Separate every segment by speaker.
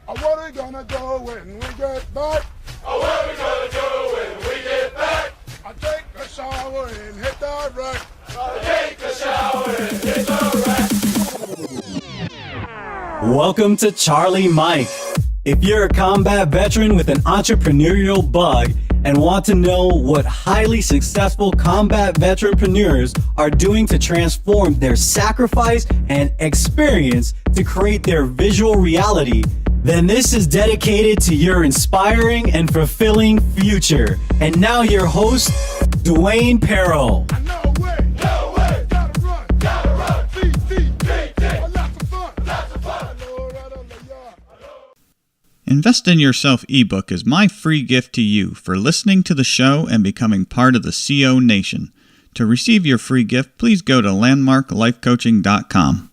Speaker 1: Oh, what are we gonna do when we get back?
Speaker 2: Oh, what are we gonna do when we get back?
Speaker 1: I'll take a shower and hit the rack.
Speaker 2: I'll take a shower and hit the rack.
Speaker 3: Welcome to Charlie Mike. If you're a combat veteran with an entrepreneurial bug and want to know what highly successful combat veteranpreneurs are doing to transform their sacrifice and experience to create their visual reality, then this is dedicated to your inspiring and fulfilling future. And now your host, Dwayne Perrell.
Speaker 1: No way, gotta run, beat, lots of fun.
Speaker 4: Invest in Yourself ebook is my free gift to you for listening to the show and becoming part of the CO Nation. To receive your free gift, please go to landmarklifecoaching.com.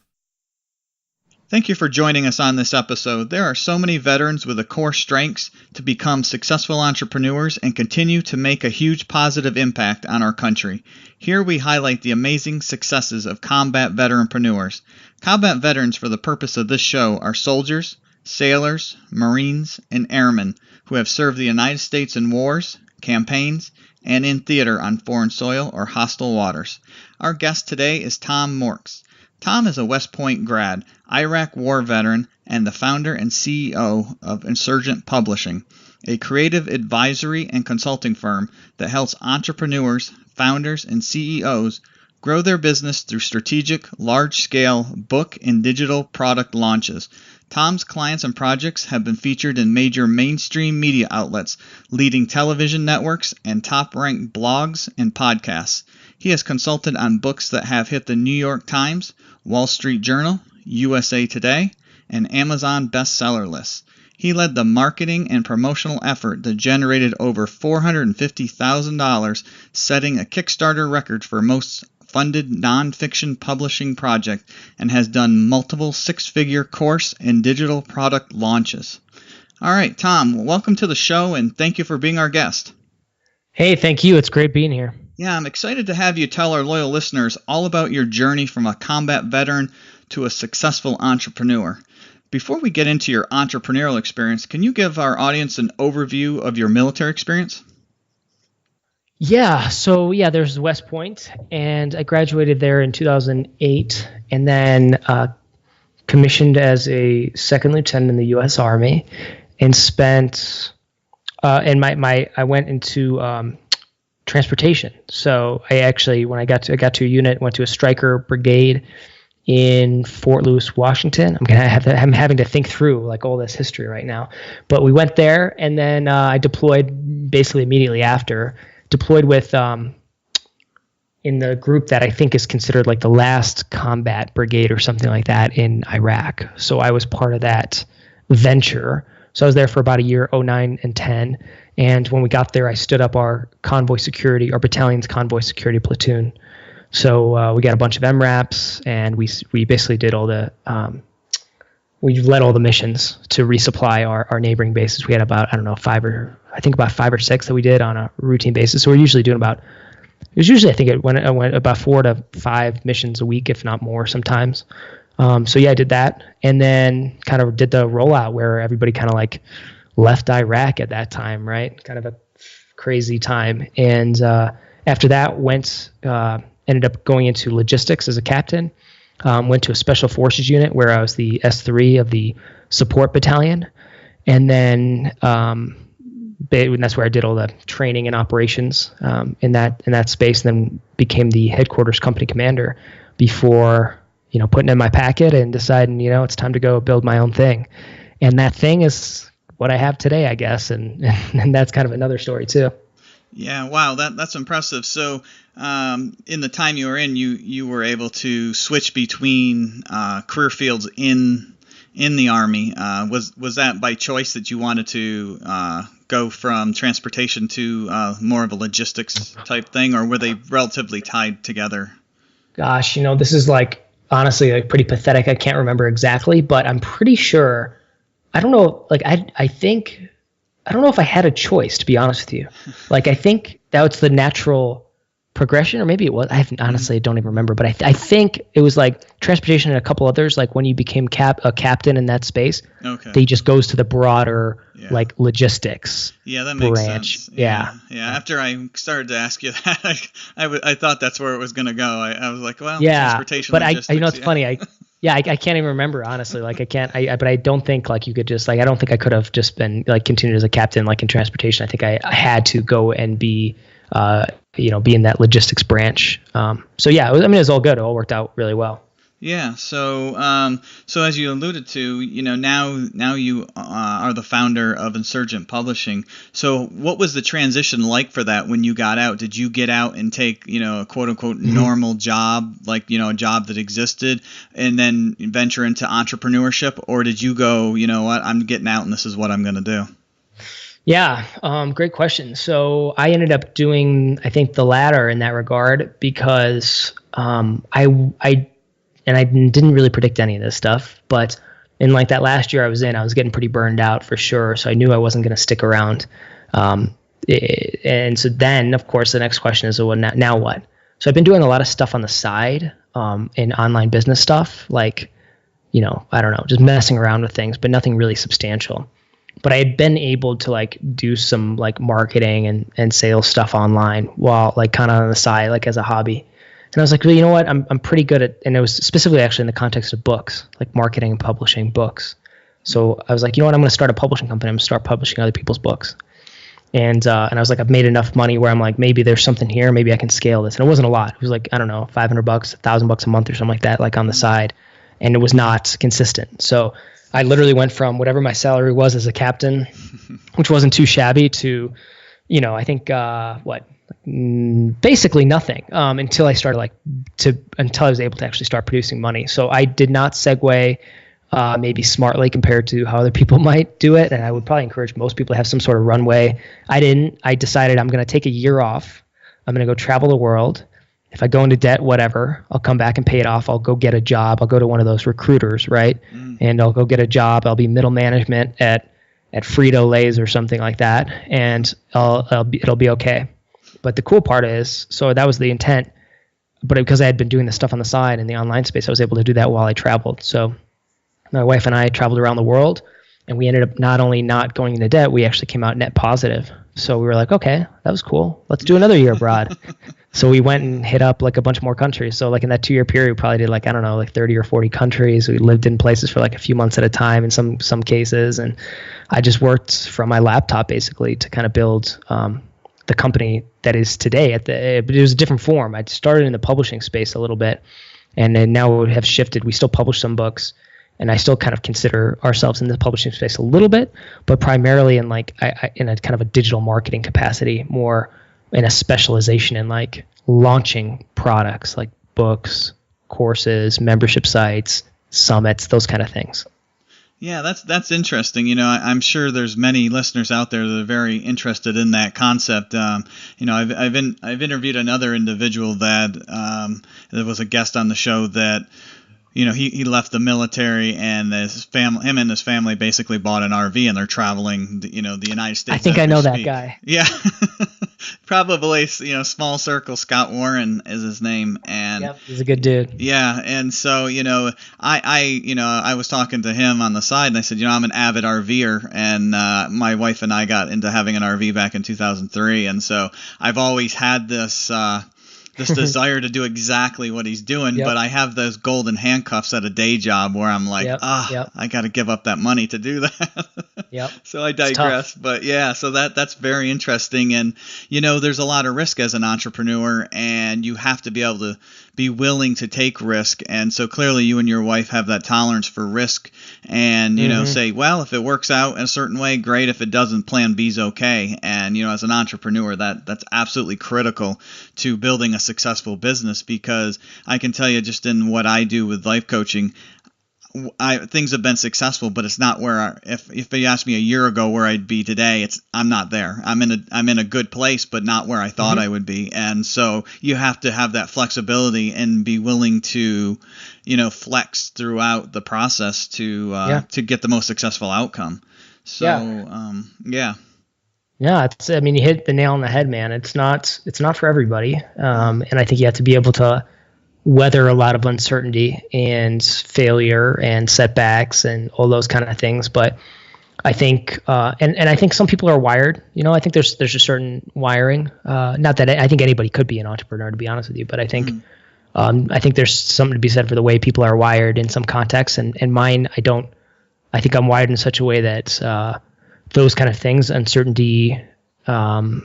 Speaker 4: Thank you for joining us on this episode. There are so many veterans with the core strengths to become successful entrepreneurs and continue to make a huge positive impact on our country. Here we highlight the amazing successes of combat veteranpreneurs. Combat veterans, for the purpose of this show, are soldiers, sailors, Marines, and airmen who have served the United States in wars, campaigns, and in theater on foreign soil or hostile waters. Our guest today is Tom Morkes. Tom is a West Point grad, Iraq war veteran, and the founder and CEO of Insurgent Publishing, a creative advisory and consulting firm that helps entrepreneurs, founders, and CEOs grow their business through strategic, large-scale book and digital product launches. Tom's clients and projects have been featured in major mainstream media outlets, leading television networks, and top-ranked blogs and podcasts. He has consulted on books that have hit the New York Times, Wall Street Journal, USA Today, and Amazon bestseller lists. He led the marketing and promotional effort that generated over $450,000, setting a Kickstarter record for most funded nonfiction publishing project, and has done multiple six-figure course and digital product launches. All right, Tom, welcome to the show, and thank you for being our guest.
Speaker 5: Hey, thank you. It's great being here.
Speaker 4: Yeah, I'm excited to have you tell our loyal listeners all about your journey from a combat veteran to a successful entrepreneur. Before we get into your entrepreneurial experience, can you give our audience an overview of your military experience?
Speaker 5: There's West Point, and I graduated there in 2008, and then commissioned as a second lieutenant in the U.S. Army, and spent I went into transportation. So I actually, when I got to a unit, went to a Stryker brigade in Fort Lewis, Washington. I'm having to think through like all this history right now, but we went there, and then I deployed basically immediately after. Deployed with in the group that I think is considered like the last combat brigade or something like that in Iraq. So I was part of that venture. So I was there for about a year, 2009 and 10. And when we got there, I stood up our battalion's convoy security platoon. So we got a bunch of MRAPs, and we basically did all the we led all the missions to resupply our neighboring bases. We had about, five or six that we did on a routine basis. So we're usually doing I think it went about 4 to 5 missions a week, if not more sometimes. I did that, and then kind of did the rollout where everybody kind of like left Iraq at that time, right? Kind of a crazy time. And after that, ended up going into logistics as a captain. Went to a special forces unit where I was the S3 of the support battalion, and then that's where I did all the training and operations in that space, and then became the headquarters company commander before putting in my packet and deciding it's time to go build my own thing. And that thing is what I have today, I guess, and that's kind of another story too.
Speaker 4: Yeah, wow, that's impressive. So in the time you were in, you were able to switch between career fields in the Army. Was that by choice that you wanted to go from transportation to more of a logistics type thing, or were they relatively tied together?
Speaker 5: Gosh, this is honestly pretty pathetic. I can't remember exactly, but I'm pretty sure. I don't know. I don't know if I had a choice, to be honest with you. I think that's the natural progression, or maybe it was. I honestly don't even remember, but I think it was like transportation and a couple others. Like when you became a captain in that space,
Speaker 4: Okay.
Speaker 5: they just goes to the broader
Speaker 4: Yeah.
Speaker 5: like logistics.
Speaker 4: Yeah, that makes
Speaker 5: branch.
Speaker 4: sense.
Speaker 5: Yeah.
Speaker 4: After I started to ask you that, I thought that's where it was going to go. I was like, well,
Speaker 5: Yeah,
Speaker 4: transportation,
Speaker 5: but
Speaker 4: logistics.
Speaker 5: I it's funny. I can't even remember, honestly. Like I can't. But I don't think like you could just like I don't think I could have just been like continued as a captain like in transportation. I think I had to go and be be in that logistics branch. So yeah, it was all good. It all worked out really well.
Speaker 4: Yeah. So as you alluded to, now you are the founder of Insurgent Publishing. So what was the transition like for that when you got out? Did you get out and take, a quote unquote normal job, like, a job that existed, and then venture into entrepreneurship? Or did you go, you know what, I'm getting out and this is what I'm going to do?
Speaker 5: Yeah, great question. So I ended up doing, I think, the latter in that regard because I didn't really predict any of this stuff, but in like that last year I was getting pretty burned out for sure. So I knew I wasn't going to stick around. And so then, of course, the next question is, well, now what? So I've been doing a lot of stuff on the side in online business stuff, like, I don't know, just messing around with things, but nothing really substantial. But I had been able to like do some like marketing and sales stuff online while like kind of on the side, like as a hobby. And I was like, well, you know what? I'm pretty good at, and it was specifically actually in the context of books, like marketing and publishing books. So I was like, you know what? I'm going to start a publishing company. I'm going to start publishing other people's books. And I was like, I've made enough money where I'm like, maybe there's something here. Maybe I can scale this. And it wasn't a lot. It was like, I don't know, $500, $1,000 a month or something like that, like on the side. And it was not consistent. So I literally went from whatever my salary was as a captain, which wasn't too shabby, to, I think, basically nothing until I started until I was able to actually start producing money. So I did not segue maybe smartly compared to how other people might do it. And I would probably encourage most people to have some sort of runway. I didn't. I decided I'm going to take a year off. I'm going to go travel the world. If I go into debt, whatever, I'll come back and pay it off. I'll go get a job. I'll go to one of those recruiters, right? And I'll go get a job. I'll be middle management at Frito-Lay's or something like that. And it'll be okay. But the cool part is, so that was the intent, but because I had been doing this stuff on the side in the online space, I was able to do that while I traveled. So my wife and I traveled around the world, and we ended up not only not going into debt, we actually came out net positive. So we were like, okay, that was cool. Let's do another year abroad. So we went and hit up like a bunch more countries. So like in that 2-year period, we probably did like, I don't know, like 30 or 40 countries. We lived in places for like a few months at a time in some cases. And I just worked from my laptop basically to kind of build the company that is today. But it was a different form. I started in the publishing space a little bit, and then now we have shifted. We still publish some books, and I still kind of consider ourselves in the publishing space a little bit, but primarily in like in a kind of a digital marketing capacity, more in a specialization in like launching products like books, courses, membership sites, summits, those kind of things.
Speaker 4: Yeah, that's interesting. I'm sure there's many listeners out there that are very interested in that concept. I've interviewed another individual that was a guest on the show that, he left the military, and him and his family basically bought an RV, and they're traveling, the United States.
Speaker 5: I think I know that guy.
Speaker 4: Yeah. Probably, small circle. Scott Warren is his name, and
Speaker 5: yep, he's a good dude.
Speaker 4: Yeah, and so I was talking to him on the side, and I said, I'm an avid RVer, and my wife and I got into having an RV back in 2003, and so I've always had this desire to do exactly what he's doing,
Speaker 5: yep.
Speaker 4: But I have those golden handcuffs at a day job where I'm like,
Speaker 5: yep.
Speaker 4: I got to give up that money to do that.
Speaker 5: Yep.
Speaker 4: So I digress, but yeah, so that's very interesting. And, there's a lot of risk as an entrepreneur, and you have to be able to be willing to take risk. And so clearly you and your wife have that tolerance for risk, and, say, well, if it works out in a certain way, great. If it doesn't, plan B's okay. And, as an entrepreneur, that's absolutely critical to building a successful business, because I can tell you, just in what I do with life coaching, things have been successful, but it's not where if you asked me a year ago where I'd be today, I'm not there. I'm in a good place, but not where I thought I would be. And so you have to have that flexibility and be willing to, flex throughout the process to get the most successful outcome. So, yeah.
Speaker 5: Yeah, I mean, you hit the nail on the head, man. It's not for everybody. And I think you have to be able to weather a lot of uncertainty and failure and setbacks and all those kind of things. But I think, and I think some people are wired. I think there's a certain wiring. Not that I think anybody could be an entrepreneur, to be honest with you, but I think there's something to be said for the way people are wired in some contexts. And mine, I think I'm wired in such a way that those kind of things, uncertainty, that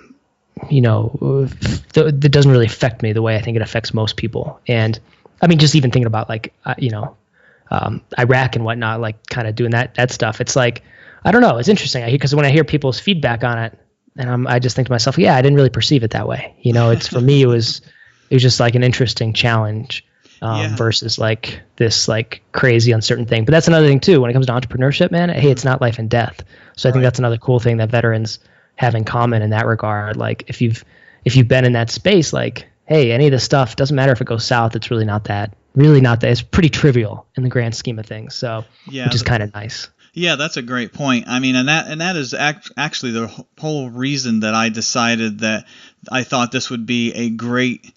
Speaker 5: doesn't really affect me the way I think it affects most people. And I mean, just even thinking about Iraq and whatnot, like kind of doing that stuff. It's like, I don't know. It's interesting because when I hear people's feedback on it, and I just think to myself, yeah, I didn't really perceive it that way. It's for me, it was just like an interesting challenge versus like this like crazy uncertain thing. But that's another thing too when it comes to entrepreneurship, man. Hey, it's not life and death. So I think that's another cool thing that veterans have in common in that regard. Like if you've been in that space, like, hey, any of this stuff doesn't matter if it goes south. It's really not that. It's pretty trivial in the grand scheme of things. So which is kind of nice.
Speaker 4: Yeah, that's a great point. I mean, and that is actually the whole reason that I decided that I thought this would be a great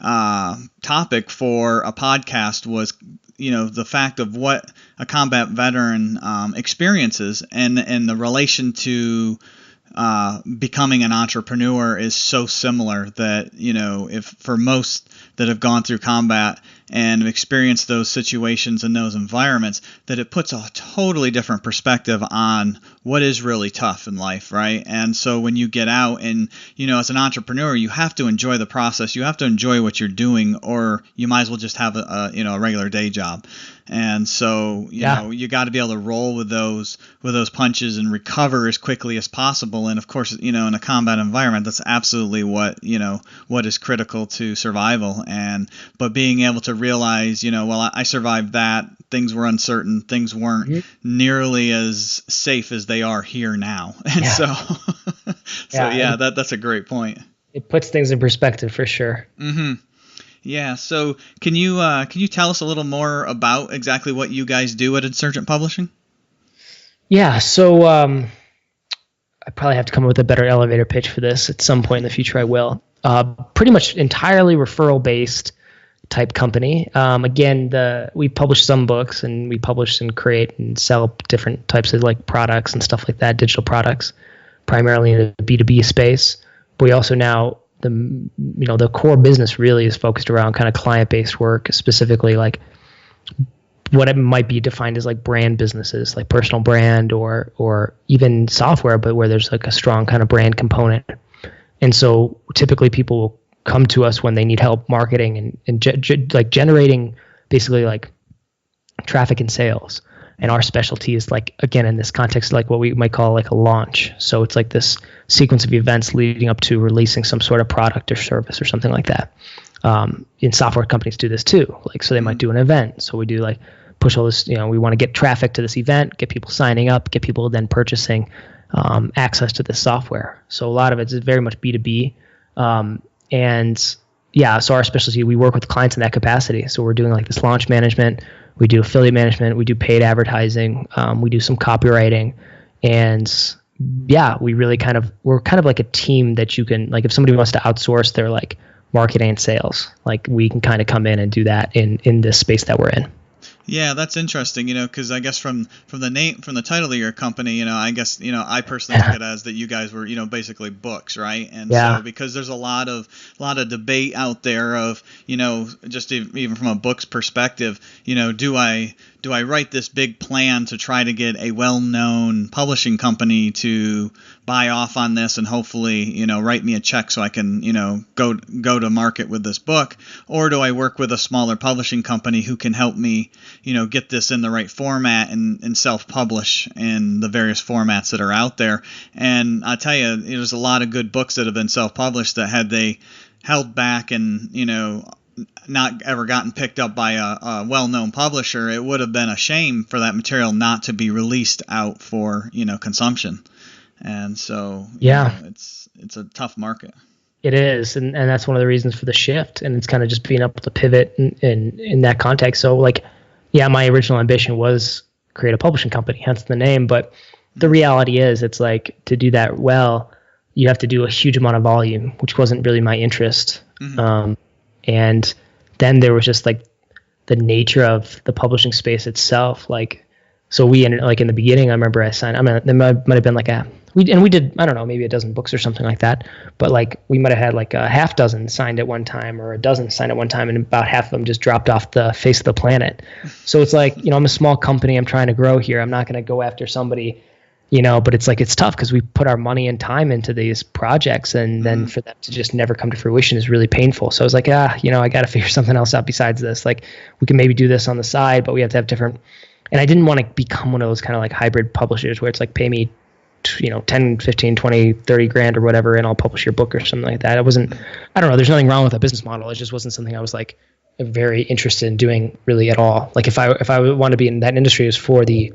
Speaker 4: topic for a podcast was, the fact of what a combat veteran experiences and the relation to becoming an entrepreneur is so similar that, if for most that have gone through combat and experienced those situations and those environments, that it puts a totally different perspective on what is really tough in life, right? And so when you get out and, as an entrepreneur, you have to enjoy the process. You have to enjoy what you're doing, or you might as well just have a regular day job. And so, you got to be able to roll with those punches and recover as quickly as possible. And of course, in a combat environment, that's absolutely what is critical to survival. But being able to realize, I survived that. Things were uncertain. Things weren't nearly as safe as they are here now. And that's a great point.
Speaker 5: It puts things in perspective for sure.
Speaker 4: Mm-hmm. Yeah. So can you tell us a little more about exactly what you guys do at Insurgent Publishing?
Speaker 5: Yeah. So I probably have to come up with a better elevator pitch for this at some point in the future. I will. Pretty much entirely referral based type company. Again, we publish some books and we publish and create and sell different types of like products and stuff like that, digital products, primarily in the B2B space. But we also now the core business really is focused around kind of client-based work, specifically like what it might be defined as like brand businesses, like personal brand or even software, but where there's like a strong kind of brand component. And so typically people will come to us when they need help marketing and like generating basically like traffic and sales. And our specialty is like, again, in this context, like what we might call like a launch. So it's like this sequence of events leading up to releasing some sort of product or service or something like that. In software companies do this too. Like, so they might do an event. So we do like push all this, we want to get traffic to this event, get people signing up, get people then purchasing access to this software. So a lot of it is very much B2B. So our specialty, we work with clients in that capacity. So we're doing like this launch management, we do affiliate management, we do paid advertising, we do some copywriting, and we really we're kind of like a team that you can, like if somebody wants to outsource their like marketing and sales, like we can kind of come in and do that in this space that we're in.
Speaker 4: Yeah, that's interesting, because I guess from the title of your company, I guess, I personally look at it as that you guys were, basically books, right? And so because there's a lot of debate out there of, just even from a book's perspective, do I write this big plan to try to get a well-known publishing company to buy off on this and hopefully, write me a check so I can, go to market with this book? Or do I work with a smaller publishing company who can help me, get this in the right format and self-publish in the various formats that are out there? And I tell you, there's a lot of good books that have been self-published that had they held back and, not ever gotten picked up by a well-known publisher, it would have been a shame for that material not to be released out for, consumption. And so, it's a tough market.
Speaker 5: It is. And that's one of the reasons for the shift. And it's kind of just being able to pivot in that context. So like, my original ambition was create a publishing company, hence the name. But the reality is it's like to do that well, you have to do a huge amount of volume, which wasn't really my interest. And then there was just like the nature of the publishing space itself. Like, so we ended, like in the beginning, I remember I signed, there might have been like we did, I don't know, maybe a dozen books or something like that. But like we might have had like a half dozen signed at one time or a dozen signed at one time, and about half of them just dropped off the face of the planet. So it's like, I'm a small company. I'm trying to grow here. I'm not going to go after somebody, but it's like, it's tough because we put our money and time into these projects, and then for them to just never come to fruition is really painful. So I was like, I got to figure something else out besides this. Like we can maybe do this on the side, but we have to have different. And I didn't want to become one of those kind of like hybrid publishers where it's like, pay me, 10, 15, 20, 30 grand or whatever, and I'll publish your book or something like that. I don't know. There's nothing wrong with that business model. It just wasn't something I was like very interested in doing really at all. Like if I want to be in that industry, it was for the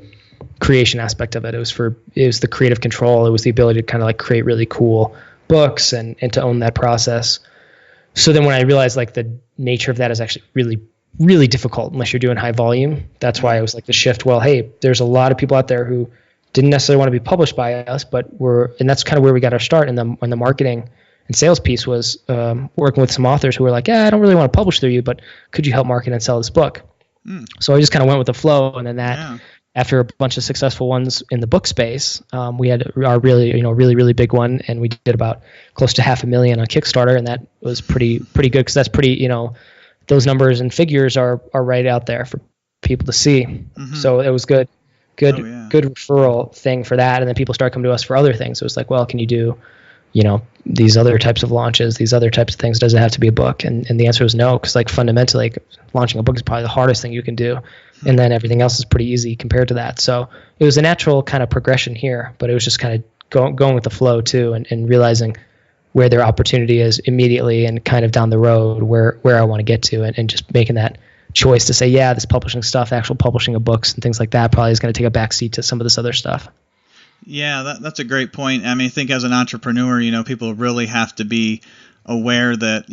Speaker 5: creation aspect of it. It was the creative control. It was the ability to kind of like create really cool books and to own that process. So then when I realized like the nature of that is actually really, really difficult unless you're doing high volume. That's why it was like the shift. Well, hey, there's a lot of people out there who didn't necessarily want to be published by us, but and that's kind of where we got our start in the marketing and sales piece was working with some authors who were like, I don't really want to publish through you, but could you help market and sell this book? So I just kind of went with the flow, and then after a bunch of successful ones in the book space, we had our really, really big one, and we did about close to $500,000 on Kickstarter, and that was pretty good because that's pretty, those numbers and figures are right out there for people to see. So it was good referral thing for that, and then people start coming to us for other things. So it's like, well, can you do, these other types of launches, these other types of things? Does it have to be a book? And the answer was no, because like fundamentally, like, launching a book is probably the hardest thing you can do, and then everything else is pretty easy compared to that. So it was a natural kind of progression here, but it was just kind of going with the flow too, and realizing where their opportunity is immediately and kind of down the road where I want to get to, and just making that choice to say, this publishing stuff, actual publishing of books and things like that probably is going to take a backseat to some of this other stuff.
Speaker 4: Yeah, that's a great point. I mean, I think as an entrepreneur, people really have to be aware that,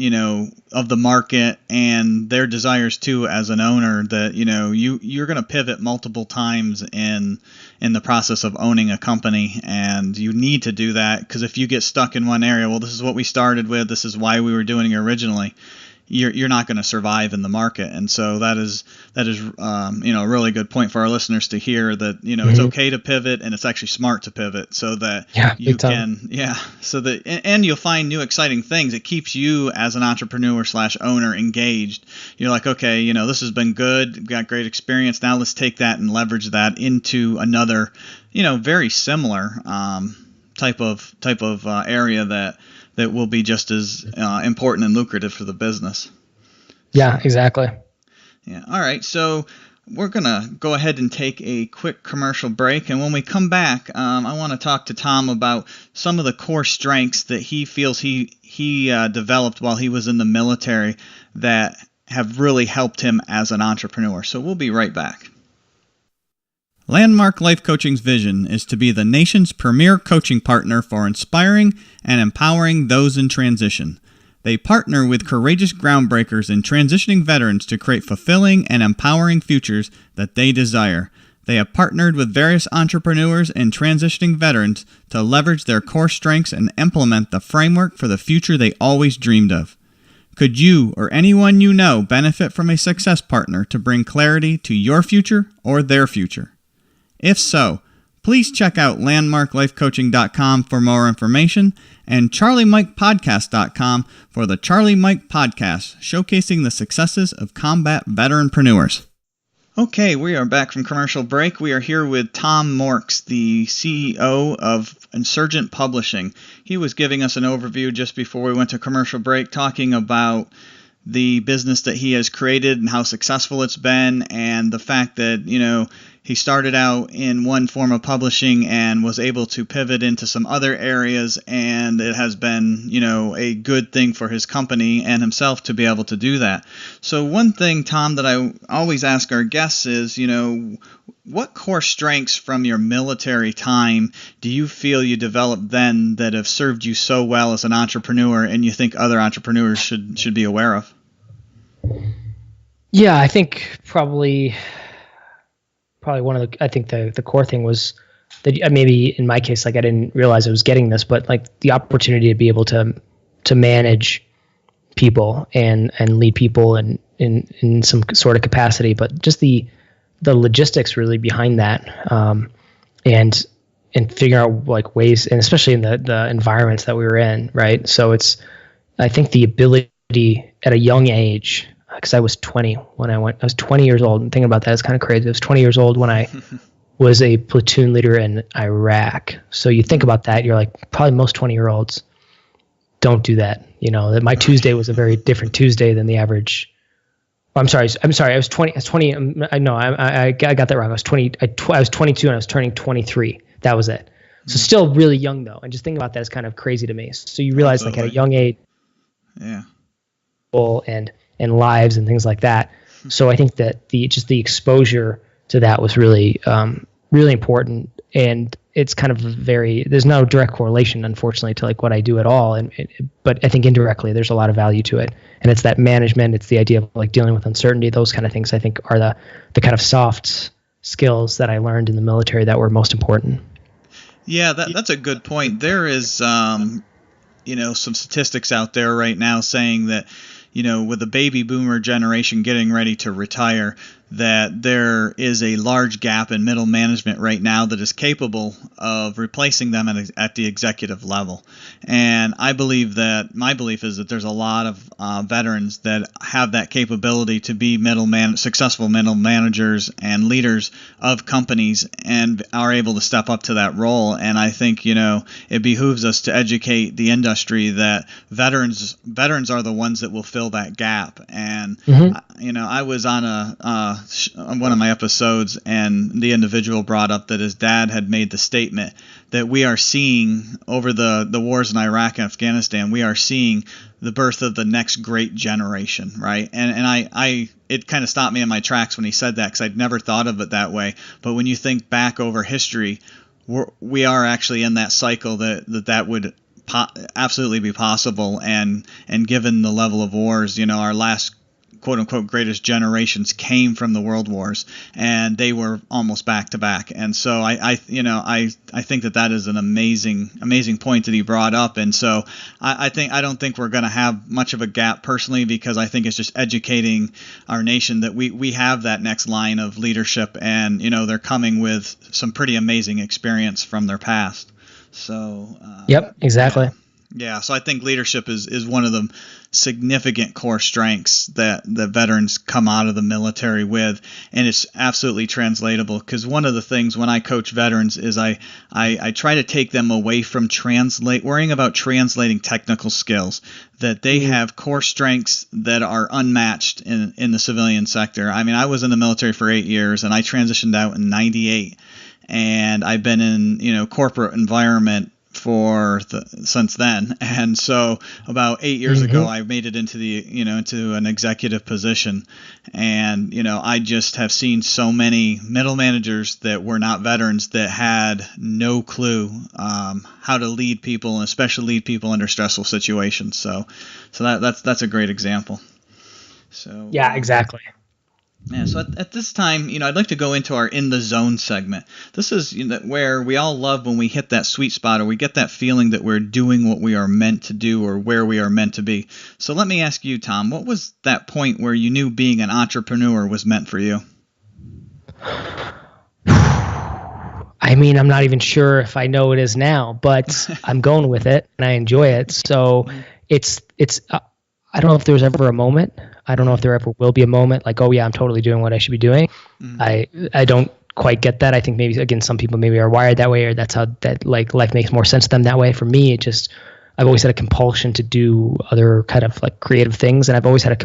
Speaker 4: of the market and their desires too as an owner, that, you're going to pivot multiple times in the process of owning a company, and you need to do that, because if you get stuck in one area, well, this is what we started with, this is why we were doing it originally, you're not going to survive in the market. And so that is a really good point for our listeners to hear, that it's okay to pivot, and it's actually smart to pivot, so that you can and you'll find new exciting things. It keeps you as an entrepreneur / owner engaged. You're like, okay, this has been good, we've got great experience, now let's take that and leverage that into another very similar type of area that will be just as important and lucrative for the business.
Speaker 5: Yeah, exactly.
Speaker 4: Yeah. All right. So we're going to go ahead and take a quick commercial break. And when we come back, I want to talk to Tom about some of the core strengths that he feels he developed while he was in the military that have really helped him as an entrepreneur. So we'll be right back. Landmark Life Coaching's vision is to be the nation's premier coaching partner for inspiring and empowering those in transition. They partner with courageous groundbreakers and transitioning veterans to create fulfilling and empowering futures that they desire. They have partnered with various entrepreneurs and transitioning veterans to leverage their core strengths and implement the framework for the future they always dreamed of. Could you or anyone you know benefit from a success partner to bring clarity to your future or their future? If so, please check out landmarklifecoaching.com for more information and charliemikepodcast.com for the Charlie Mike Podcast, showcasing the successes of combat veteranpreneurs. Okay, we are back from commercial break. We are here with Tom Morkes, the CEO of Insurgent Publishing. He was giving us an overview just before we went to commercial break, talking about the business that he has created and how successful it's been, and the fact that, he started out in one form of publishing and was able to pivot into some other areas, and it has been, a good thing for his company and himself to be able to do that. So one thing, Tom, that I always ask our guests is, what core strengths from your military time do you feel you developed then that have served you so well as an entrepreneur, and you think other entrepreneurs should be aware of?
Speaker 5: Yeah, I think probably one of the core thing was that maybe in my case, like I didn't realize I was getting this, but like the opportunity to be able to manage people and lead people in some sort of capacity, but just the logistics really behind that, and figure out like ways, and especially in the environments that we were in, right? So I think the ability at a young age, because I was 20 when I was 20 years old, and thinking about that is kind of crazy. I was 20 years old when I was a platoon leader in Iraq. So you think about that, you're like, probably most 20-year-olds don't do that. That my Tuesday was a very different Tuesday than the average. I'm sorry. I was 20. I was 20. I got that wrong. I was 20. I was 22 and I was turning 23. That was it. So still really young though. And just thinking about that is kind of crazy to me. So you realize like at a young age,
Speaker 4: yeah,
Speaker 5: and lives and things like that. So I think that the exposure to that was really, really important. And it's kind of there's no direct correlation, unfortunately, to like what I do at all. But I think indirectly there's a lot of value to it. And it's that management, it's the idea of like dealing with uncertainty, those kind of things I think are the kind of soft skills that I learned in the military that were most important.
Speaker 4: Yeah, that's a good point. There is, some statistics out there right now saying that, with the baby boomer generation getting ready to retire, that there is a large gap in middle management right now that is capable of replacing them at the executive level. And my belief is that there's a lot of veterans that have that capability to be successful middle managers and leaders of companies and are able to step up to that role. And I think, it behooves us to educate the industry that veterans are the ones that will fill that gap. And, I was on one of my episodes, and the individual brought up that his dad had made the statement that we are seeing over the wars in Iraq and Afghanistan, we are seeing the birth of the next great generation, right? And I it kind of stopped me in my tracks when he said that, because I'd never thought of it that way. But when you think back over history, we are actually in that cycle that would absolutely be possible. And given the level of wars, our last quote unquote greatest generations came from the world wars, and they were almost back to back. And so I think that is an amazing point that he brought up. And so I don't think we're going to have much of a gap personally, because I think it's just educating our nation that we have that next line of leadership, and they're coming with some pretty amazing experience from their past. So
Speaker 5: yep, exactly.
Speaker 4: Yeah, so I think leadership is one of the significant core strengths that the veterans come out of the military with, and it's absolutely translatable. Because one of the things when I coach veterans is I try to take them away from worrying about translating technical skills, that they have core strengths that are unmatched in the civilian sector. I mean, I was in the military for 8 years, and I transitioned out in '98, and I've been in corporate environment since then. And so about 8 years ago, I made it into into an executive position. And, I just have seen so many middle managers that were not veterans that had no clue how to lead people, and especially lead people under stressful situations. So that's a great example. So
Speaker 5: yeah, exactly.
Speaker 4: Yeah, so at this time, I'd like to go into our In the Zone segment. This is where we all love when we hit that sweet spot, or we get that feeling that we're doing what we are meant to do, or where we are meant to be. So let me ask you, Tom, what was that point where you knew being an entrepreneur was meant for you?
Speaker 5: I mean, I'm not even sure if I know it is now, but I'm going with it and I enjoy it. So it's I don't know if there's ever a moment. I don't know if there ever will be a moment like, oh yeah, I'm totally doing what I should be doing. I don't quite get that. I think maybe, again, some people maybe are wired that way, or that's how that like life makes more sense to them that way. For me, I've always had a compulsion to do other kind of like creative things. And I've always had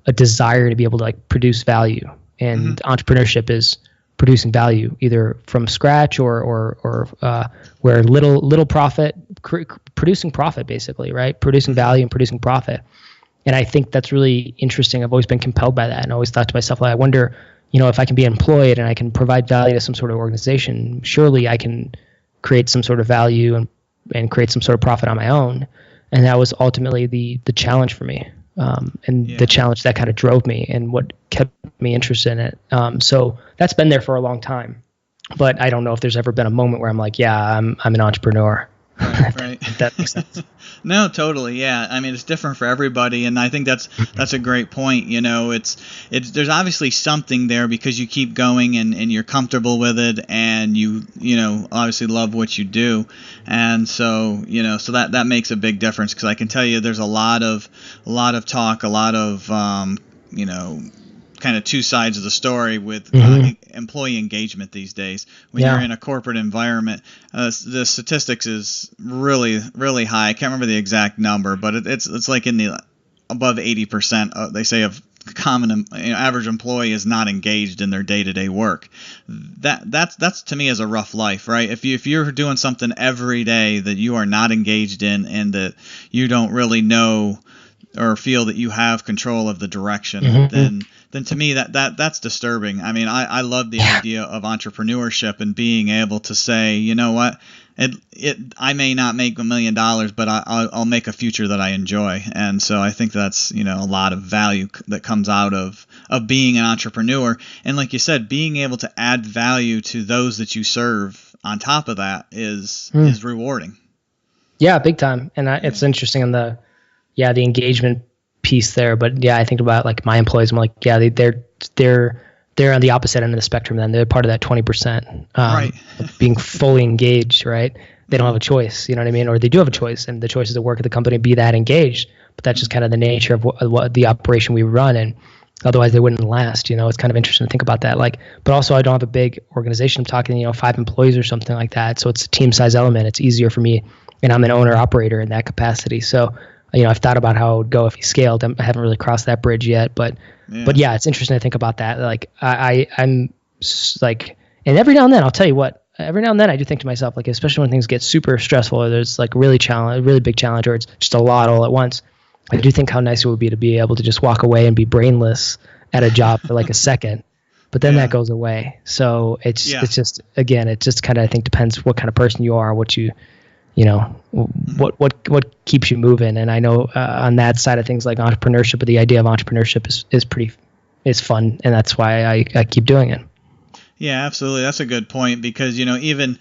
Speaker 5: a desire to be able to like produce value, and entrepreneurship is producing value either from scratch or where little profit, producing profit basically, right? Producing value and producing profit. And I think that's really interesting. I've always been compelled by that, and always thought to myself, I wonder, if I can be employed and I can provide value to some sort of organization, surely I can create some sort of value and create some sort of profit on my own. And that was ultimately the challenge for me, the challenge that kind of drove me and what kept me interested in it. So that's been there for a long time. but I don't know if there's ever been a moment where I'm like, yeah, I'm an entrepreneur.
Speaker 4: Right.
Speaker 5: If that makes sense.
Speaker 4: No, totally. Yeah. I mean, it's different for everybody. And I think that's a great point. You know, it's there's obviously something there because you keep going and you're comfortable with it and you know, obviously love what you do. And so, you know, so that makes a big difference because I can tell you there's a lot of talk, a lot of, you know, kind of two sides of the story with employee engagement these days. When you're in a corporate environment, the statistics is really, really high. I can't remember the exact number, but it's like in the above 80%. They say of common, you know, average employee is not engaged in their day-to-day work. That's to me is a rough life, right? If you're doing something every day that you are not engaged in and that you don't really know or feel that you have control of the direction, then to me that's disturbing. I mean, I love the idea of entrepreneurship and being able to say, you know what, I may not make $1 million, but I'll make a future that I enjoy. And so I think that's, you know, a lot of value that comes out of being an entrepreneur. And like you said, being able to add value to those that you serve on top of that is rewarding. Yeah,
Speaker 5: big time. And it's interesting in the engagement piece there, but I think about like my employees. I'm like, they're on the opposite end of the spectrum. Then they're part of that 20%,
Speaker 4: right?
Speaker 5: Being fully engaged, right? They don't have a choice, you know what I mean? Or they do have a choice, and the choice is to work at the company and be that engaged. But that's just kind of the nature of what the operation we run, and otherwise they wouldn't last. You know, it's kind of interesting to think about that. Like, but also I don't have a big organization. I'm talking, 5 employees or something like that. So it's a team size element. It's easier for me, and I'm an owner operator in that capacity. So, I've thought about how it would go if he scaled. I haven't really crossed that bridge yet, but it's interesting to think about that. Like I'm like, and every now and then I'll tell you what, every now and then I do think to myself, like, especially when things get super stressful or there's like really big challenge, or it's just a lot all at once. I do think how nice it would be to be able to just walk away and be brainless at a job for like a second, but then that goes away. So it's just, again, it just kind of, I think, depends what kind of person you are, what you, what keeps you moving. And I know on that side of things, like entrepreneurship, or the idea of entrepreneurship is fun, and that's why I keep doing it.
Speaker 4: Yeah, absolutely. That's a good point because, even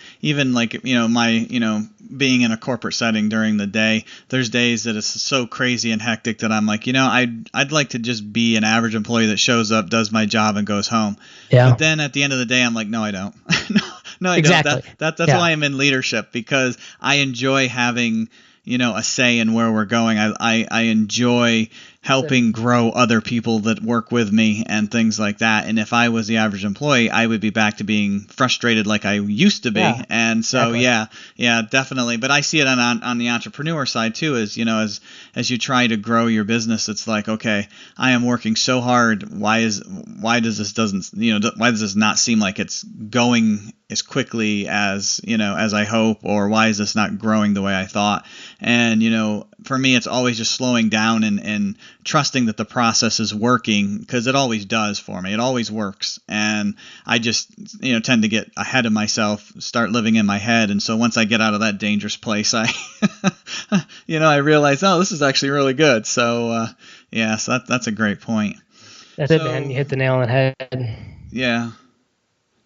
Speaker 4: like, my, being in a corporate setting during the day, there's days that it's so crazy and hectic that I'm like, I'd like to just be an average employee that shows up, does my job, and goes home. Yeah. But then at the end of the day, I'm like, no, I don't. No, I
Speaker 5: exactly.
Speaker 4: don't. That's why I'm in leadership, because I enjoy having, a say in where we're going. I enjoy helping grow other people that work with me and things like that. And if I was the average employee, I would be back to being frustrated like I used to be. Yeah, and so, exactly. Definitely. But I see it on the entrepreneur side too, as you try to grow your business, it's like, okay, I am working so hard. Why does this not seem like it's going as quickly as I hope, or why is this not growing the way I thought? And, for me, it's always just slowing down and trusting that the process is working, because it always does for me. It always works. And I just, tend to get ahead of myself, start living in my head. And so once I get out of that dangerous place, I realize, oh, this is actually really good. So, so that's a great point.
Speaker 5: That's it, man. You hit the nail on the head.
Speaker 4: Yeah.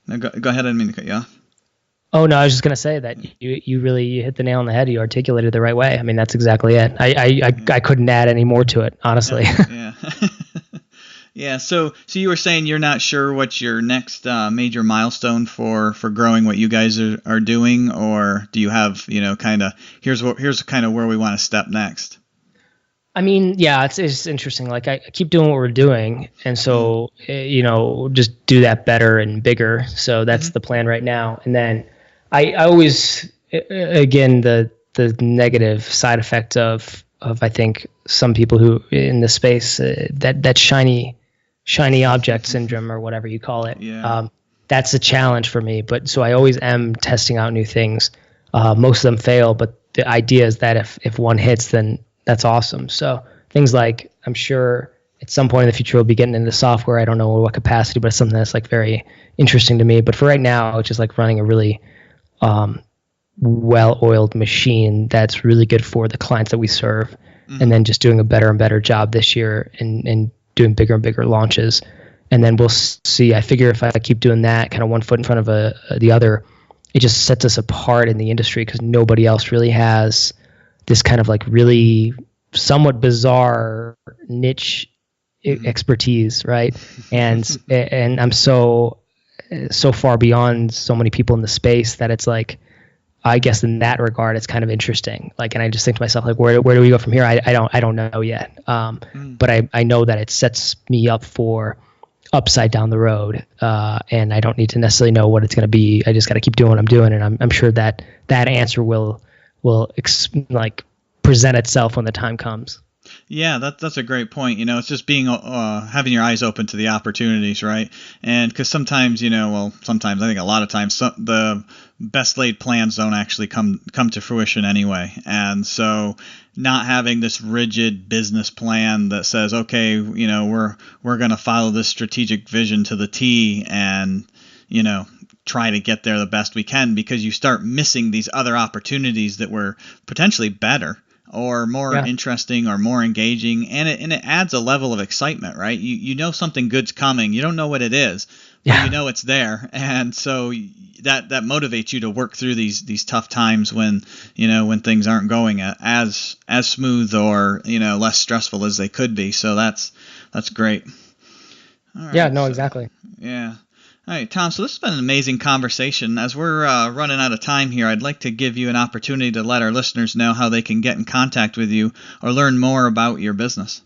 Speaker 4: No, go ahead. I didn't mean to cut you off.
Speaker 5: Oh, no, I was just going to say that you really hit the nail on the head. You articulated it the right way. I mean, that's exactly it. I couldn't add any more to it, honestly.
Speaker 4: Yeah. Yeah. So you were saying you're not sure what your next major milestone for growing what you guys are doing, or do you have, kind of, here's kind of where we want to step next?
Speaker 5: I mean, yeah, it's interesting. Like I keep doing what we're doing, and so just do that better and bigger. So that's the plan right now. And then I always, again, the negative side effect of I think some people who in the space, that shiny object syndrome, or whatever you call it.
Speaker 4: Yeah.
Speaker 5: That's a challenge for me. But so I always am testing out new things. Most of them fail, but the idea is that if one hits, then that's awesome. So things like, I'm sure at some point in the future we'll be getting into software. I don't know what capacity, but it's something that's like very interesting to me. But for right now, it's just like running a really well-oiled machine that's really good for the clients that we serve, and then just doing a better and better job this year and doing bigger and bigger launches. and then we'll see. I figure if I keep doing that, kind of one foot in front of the other, it just sets us apart in the industry because nobody else really has this kind of like really somewhat bizarre niche expertise, right? And I'm so far beyond so many people in the space that it's like, I guess in that regard, it's kind of interesting. Like, and I just think to myself, like, where do we go from here? I don't know yet. But I know that it sets me up for upside down the road. And I don't need to necessarily know what it's going to be. I just got to keep doing what I'm doing. And I'm sure that answer will present itself when the time comes.
Speaker 4: Yeah, that's a great point. It's just being having your eyes open to the opportunities, right? And because sometimes, sometimes I think a lot of times the best laid plans don't actually come to fruition anyway. And so not having this rigid business plan that says, okay, we're going to follow this strategic vision to the T and, try to get there the best we can, because you start missing these other opportunities that were potentially better or more interesting or more engaging, and it adds a level of excitement, right? You know something good's coming. You don't know what it is, but you know it's there, and so that motivates you to work through these tough times when things aren't going as smooth or less stressful as they could be. So that's great. All right,
Speaker 5: exactly.
Speaker 4: Yeah. All right, Tom, so this has been an amazing conversation. As we're running out of time here, I'd like to give you an opportunity to let our listeners know how they can get in contact with you or learn more about your business.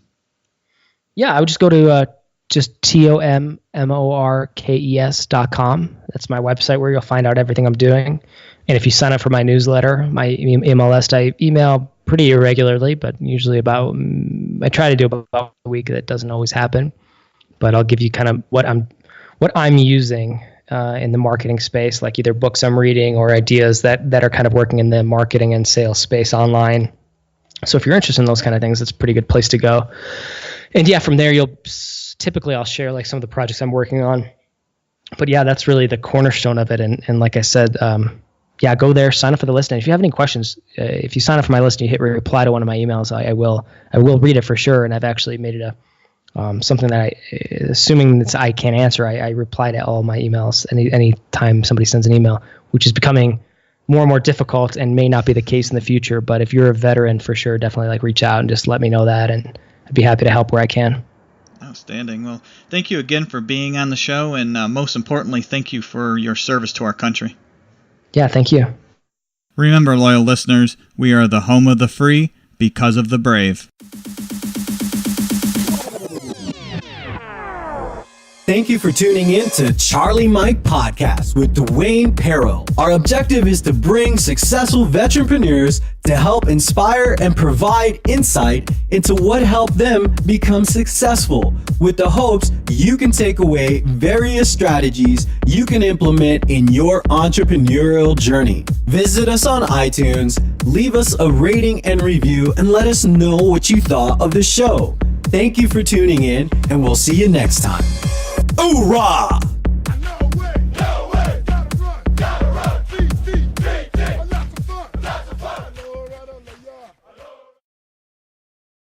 Speaker 5: Yeah, I would just go to just TOMMORKES.com. That's my website where you'll find out everything I'm doing. And if you sign up for my newsletter, my email list, I email pretty irregularly, but usually I try to do about a week. That doesn't always happen. But I'll give you kind of what I'm using in the marketing space, like either books I'm reading or ideas that are kind of working in the marketing and sales space online. So if you're interested in those kind of things, it's a pretty good place to go. And yeah, from there, I'll share like some of the projects I'm working on. But yeah, that's really the cornerstone of it. And like I said, go there, sign up for the list. And if you have any questions, if you sign up for my list and you hit reply to one of my emails, I will read it for sure. And I've actually made it something that assuming that I can't answer, I reply to all my emails any time somebody sends an email, which is becoming more and more difficult and may not be the case in the future. But if you're a veteran, for sure, definitely reach out and just let me know that, and I'd be happy to help where I can.
Speaker 4: Outstanding. Well, thank you again for being on the show, and most importantly, thank you for your service to our country.
Speaker 5: Yeah, thank you.
Speaker 4: Remember, loyal listeners, we are the home of the free because of the brave.
Speaker 3: Thank you for tuning in to Charlie Mike Podcast with Dwayne Perro. Our objective is to bring successful veteranpreneurs to help inspire and provide insight into what helped them become successful, with the hopes you can take away various strategies you can implement in your entrepreneurial journey. Visit us on iTunes, leave us a rating and review, and let us know what you thought of the show. Thank you for tuning in, and we'll see you next time. Hoorah!